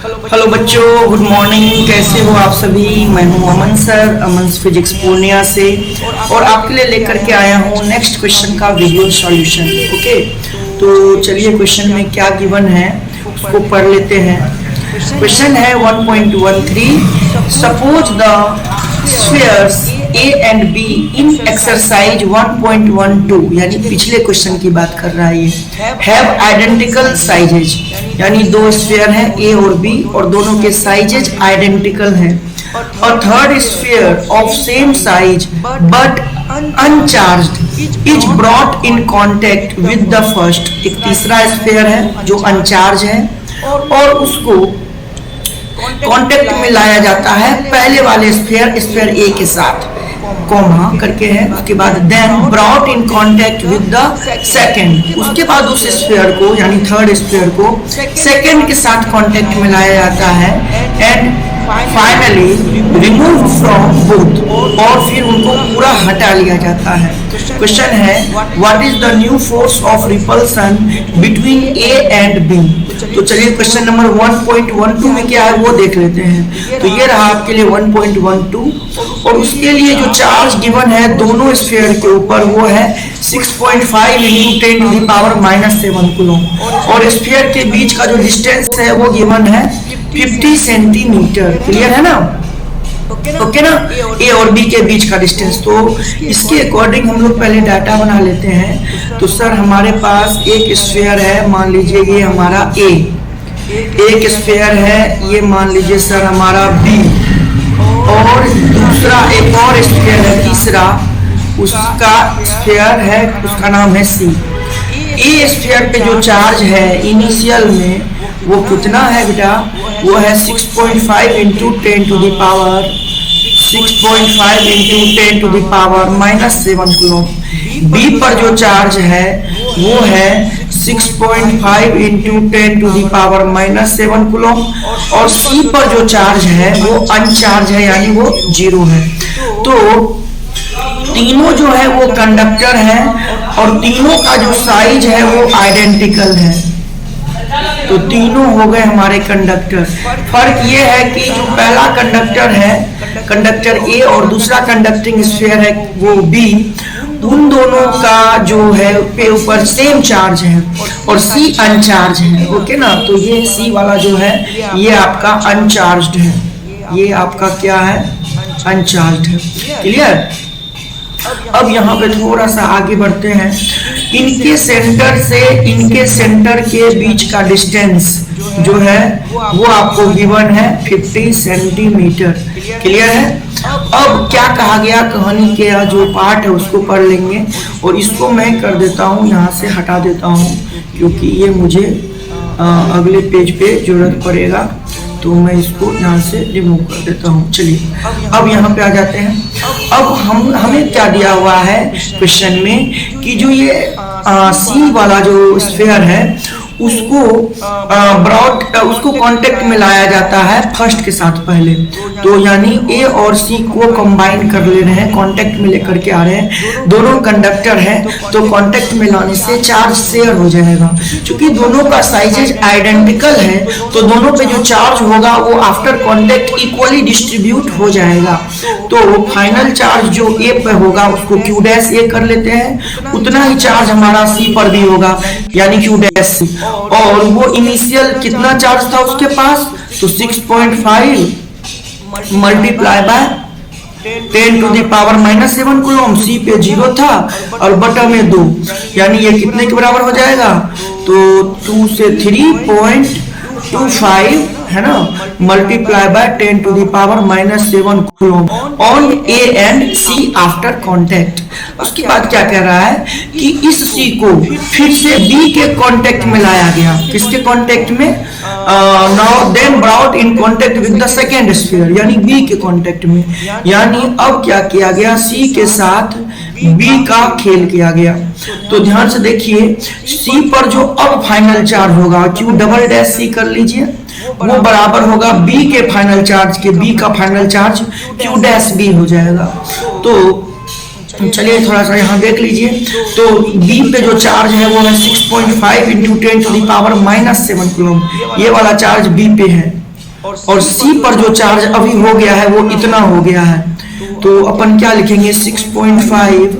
Hello बच्चों, good morning. कैसे हो आप सभी? मैं हूं अमन सर, अमन फिजिक्स पूर्णिया से, और आपके लिए लेकर के आया हूं नेक्स्ट क्वेश्चन का वीडियो सॉल्यूशन। ओके, तो चलिए क्वेश्चन में क्या गिवन है उसको पढ़ लेते हैं। क्वेश्चन है 1.13, suppose the spheres A and B in exercise 1.12, यानी पिछले क्वेश्चन की बात कर रहा है ये, हैव आइडेंटिकल साइजेज, यानी दो स्फीयर हैं A और B और दोनों के साइजेज आइडेंटिकल हैं। और third sphere of same size but uncharged is brought in contact with the first, एक तीसरा स्फीयर है जो अनचार्ज है और उसको कांटेक्ट में लाया जाता है पहले वाले स्फीयर A के साथ, कॉमा करके है, उसके बाद then brought in contact with the second, उसके बाद उस स्फीयर को यानी थर्ड स्फीयर को सेकंड के साथ कांटेक्ट में लाया जाता है and finally remove from both, और फिर उनको पूरा हटा लिया जाता है। क्वेश्चन है what is the new force of repulsion between A and B। तो चलिए क्वेश्चन नंबर 1.12 में क्या है वो देख लेते हैं। तो ये रहा आपके लिए 1.12 और उसके लिए जो चार्ज गिवन है दोनों स्फीयर के ऊपर वो है 6.5 × 10⁻⁷ कूलम, और स्फीयर के बीच का जो डिस्टेंस है वो गिवन है 50 सेंटीमीटर। क्लियर है ना? ओके ना, A और B के बीच का डिस्टेंस। तो इसके अकॉर्डिंग हम लोग पहले डाटा बना लेते हैं। तो सर हमारे पास एक स्फीयर है, मान लीजिए ये हमारा A, एक स्फीयर है ये मान लीजिए सर हमारा B, और दूसरा एक और स्फीयर है तीसरा, उसका स्फीयर है, उसका नाम है C। A स्फीयर पे जो चार्ज है इनिशियल में वो कितना है बेटा? वो है 6.5 × 10⁻⁷ कूलम। B पर जो चार्ज है वो है 6.5 × 10⁻⁷ कूलम, और C पर जो चार्ज है वो अनचार्ज है यानी वो 0 है। तो तीनों जो है वो कंडक्टर है और तीनों का जो साइज है वो आइडेंटिकल है। तो तीनों हो गए हमारे कंडक्टर। फर्क ये है कि जो पहला कंडक्टर है कंडक्टर A और दूसरा कंडक्टिंग स्फीयर है वो B, उन दोनों का जो है पे ऊपर सेम चार्ज है और C अनचार्ज है। ओके ना? तो ये C वाला जो है ये आपका अनचार्ज्ड है, ये आपका क्या है? अनचार्ज्ड है। क्लियर? अब यहाँ पे थोड़ा सा आगे बढ़ते हैं। इनके सेंटर से इनके सेंटर के बीच का डिस्टेंस जो है वो आपको गिवन है 50 सेंटीमीटर। क्लियर है? अब क्या कहा गया, कहानी के जो पार्ट है उसको पढ़ लेंगे, और इसको मैं कर देता हूँ यहाँ से हटा देता हूँ क्योंकि ये मुझे अगले पेज पे जरूरत पड़ेगा, तो मैं इसको यहाँ से रिमूव कर देता हूँ। चलिए अब यहाँ पे आ जाते हैं। अब हमें क्या दिया हुआ है क्वेश्चन में कि जो ये C वाला जो स्फीयर है उसको उसको कांटेक्ट में लाया जाता है फर्स्ट के साथ पहले। तो यानी A और C को कंबाइन कर ले रहे हैं, कांटेक्ट में लेकर के आ रहे हैं, दोनों कंडक्टर है तो कांटेक्ट में लाने से चार्ज शेयर हो जाएगा। क्योंकि दोनों का साइजेज आइडेंटिकल है तो दोनों पे जो चार्ज होगा वो आफ्टर कांटेक्ट इक्वली डिस्ट्रीब्यूट हो जाएगा। तो फाइनल चार्ज जो A पे होगा उसको Q' कर लेते हैं, उतना ही चार्ज हमारा C पर भी होगा यानी Q', और वो इनिशियल कितना चार्ज था उसके पास? तो 6.5 मल्टीप्लाई बाय 10⁻⁷ कूलम, C पे 0 था और बटा में 2, यानी ये कितने के बराबर हो जाएगा? तो 2 से 3.25 है ना, multiply by 10⁻⁷ coulomb on A and C after contact. उसके बाद क्या कह रहा है कि इस C को फिर से B के कांटेक्ट में लाया गया। किसके कांटेक्ट में? Now then brought in contact with the second sphere, यानी B के कांटेक्ट में। यानी अब क्या किया गया? C के साथ B का खेल किया गया। तो ध्यान से देखिए, C पर जो अब फाइनल चार्ज होगा Q'' कर लीजिए, वो बराबर होगा B के फाइनल चार्ज के, B का फाइनल चार्ज Q' हो जाएगा। तो चलिए थोड़ा सा यहाँ देख लीजिए। तो B पे जो चार्ज है वो है 6.5 × 10⁻⁷ कूलम, ये वाला चार्ज B पे है। और सी पर जो चार्ज अभी हो गया है वो इतना हो गया है। तो अपन क्या लिखेंगे 6.5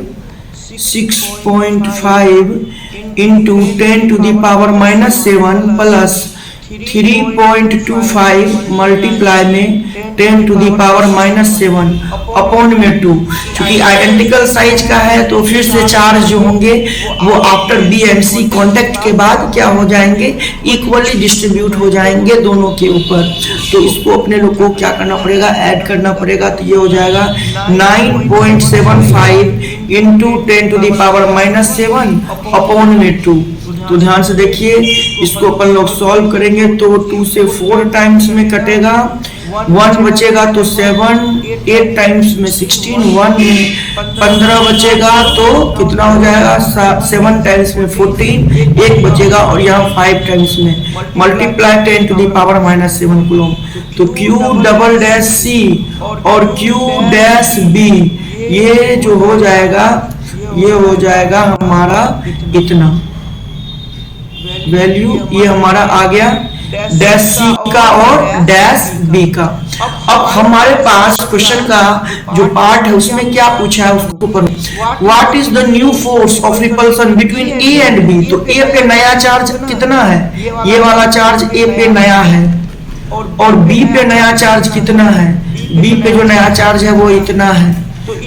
into 10 to the power -7 plus 3.25 multiply में 10 टू द पावर -7 अपॉन में 2। क्योंकि आइडेंटिकल साइज का है तो फिर से चार्ज जो होंगे वो after B and C contact के बाद क्या हो जाएंगे, इक्वली डिस्ट्रीब्यूट हो जाएंगे दोनों के ऊपर। तो इसको अपने लोग को क्या करना पड़ेगा, ऐड करना पड़ेगा। तो ये हो जाएगा 9.75 into 10 to the power -7 upon में 2। तो ध्यान से देखिए, इसको अपन लोग सॉल्व करेंगे तो 2 से 4 टाइम्स में कटेगा, 1 बचेगा तो 7, 8 टाइम्स में 16, 1 में 15 बचेगा तो कितना हो जाएगा 7 टाइम्स में 14, 1 बचेगा और यहाँ 5 टाइम्स में multiply 10 to the power -7 coulomb. तो Q'(C) और Q'(B) ये जो हो जाएगा, ये हो जाएगा हमारा इतना वैल्यू, ये हमारा आ गया डैश सी का और डैश बी का। अब हमारे पास क्वेश्चन का जो पार्ट है उसमें क्या पूछा है उसको पढ़ो। What is the new force of repulsion between A and B. तो ए पे नया चार्ज कितना है, ये वाला चार्ज ए पे नया है और बी पे नया चार्ज कितना है, बी पे जो नया चार्ज है वो इतना है।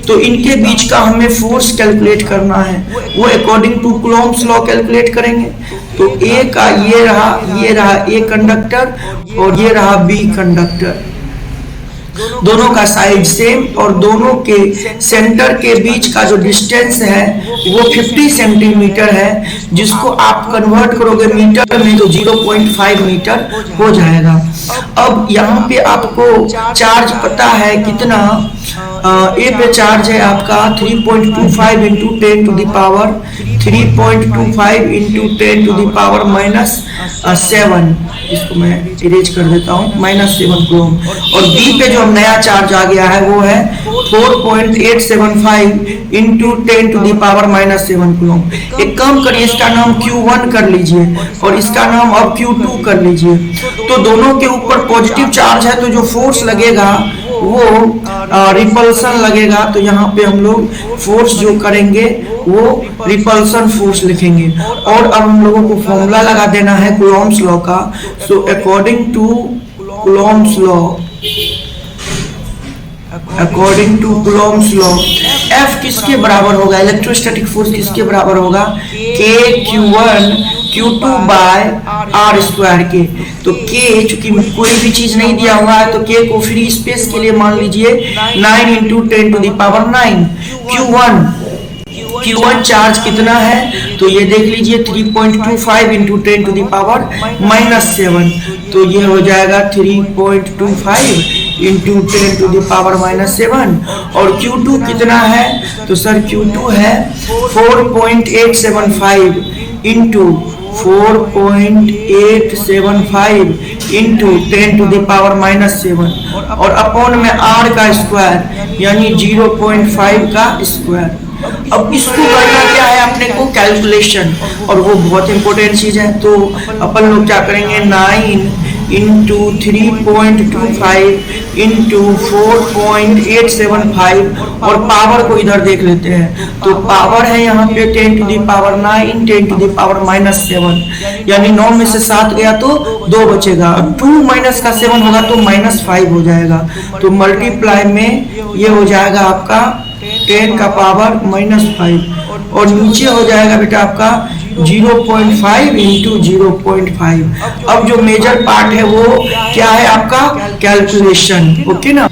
तो इनके बीच का हमें फोर्स कैलकुलेट करना है, वो according to Coulomb's law calculate करेंगे। तो ए का ये रहा ए कंडक्टर और ये रहा बी कंडक्टर, दोनों का साइड सेम और दोनों के सेंटर के बीच का जो डिस्टेंस है वो 50 सेंटीमीटर है, जिसको आप कन्वर्ट करोगे मीटर में तो 0.5 मीटर हो जाएगा। अब यहाँ पे आपको चार्ज पता है कितना, ए पे चार्ज है आपका 3.25 into 10 to the power 3.25 into 10 to the power -7, इसको मैं इरेज कर देता हूँ, -7 कूलम। और बी पे जो नया चार्ज आ गया है वो है 4.875 into 10 to the power -7 coulomb. एक काम करिए, इसका नाम Q1 कर लीजिए और इसका नाम अब Q2 कर लीजिए। तो दोनों के ऊपर पॉजिटिव चार्ज है तो जो फोर्स लगेगा वो रिपल्सन लगेगा। तो यहाँ पे हम लोग फोर्स जो करेंगे वो रिपल्सन फोर्स लिखेंगे। और अब हम लोगों को फॉर्मूला लगा देना है कूलॉम्स लॉ का। So according to Coulomb's law F किसके बराबर होगा, इलेक्ट्रोस्टैटिक फोर्स किसके बराबर होगा, Q1 बाय R² के। तो K चूंकि कोई भी चीज नहीं दिया हुआ है तो K को फ्री स्पेस के लिए मान लीजिए 9 into 10 to the power 9। Q1 charge कितना है तो ये देख लीजिए 3.25 इंटू 10 टू द पावर -7। तो ये हो जाएगा 3.25 इंटू 10 टू द पावर -7। और Q2 कितना है तो सर Q2 है 4.875 into 4.875 into 10 to the power -7 और अपॉन में R का स्क्वायर यानी 0.5 का स्क्वायर। अब इसको करना क्या है अपने को, कैलकुलेशन, और वो बहुत इंपॉर्टेंट चीज है। तो अपन लोग क्या करेंगे, 9 इंटू 3.25 इंटू 4.875 और पावर को इधर देख लेते हैं। तो पावर है यहाँ पे 10 to the power 9, 10 to the power -7, यानी 9 में से 7 गया तो 2 बचेगा। 2 माइनस का 7 होगा तो -5 हो जाएगा। तो मल्टीप्लाई में ये हो जाएगा आपका 10 का पावर -5 और नीचे हो जाएगा बेटा आपका 0.5 इंटू 0.5। अब जो मेजर पार्ट है वो क्या है आपका, कैलकुलेशन। ओके ना।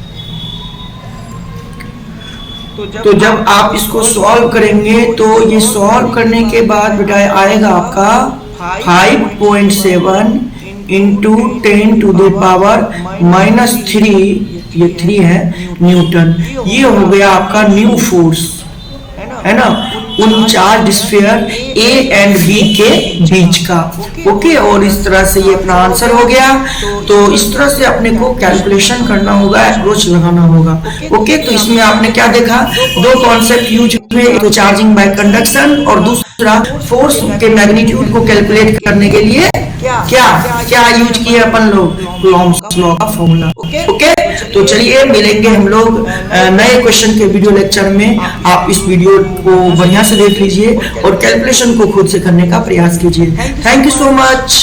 तो जब आप इसको सॉल्व करेंगे तो ये सॉल्व करने के बाद बेटा आएगा आपका 5.7 इंटू 10 टू द पावर -3, ये 3 है न्यूटन। ये हो गया आपका न्यू फोर्स, है ना, उन charge sphere A and B के बीच का। ओके, और इस तरह से ये अपना आंसर हो गया। तो इस तरह से अपने को कैलकुलेशन करना होगा, अप्रोच लगाना होगा। ओके, तो इसमें आपने क्या देखा, 2 कॉन्सेप्ट यूज हुए, एक तो चार्जिंग बाय कंडक्शन और दूसरा फोर्स के मैग्नीट्यूड को कैलकुलेट करने के लिए क्या क्या यूज किया अपन लोग? कूलॉम्स लॉ का फॉर्मूला। ओके, तो चलिए मिलेंगे हम लोग नए क्वेश्चन के वीडियो लेक्चर में। आप इस वीडियो को बढ़िया से देख लीजिए और कैलकुलेशन को खुद से करने का प्रयास कीजिए। Thank you so much.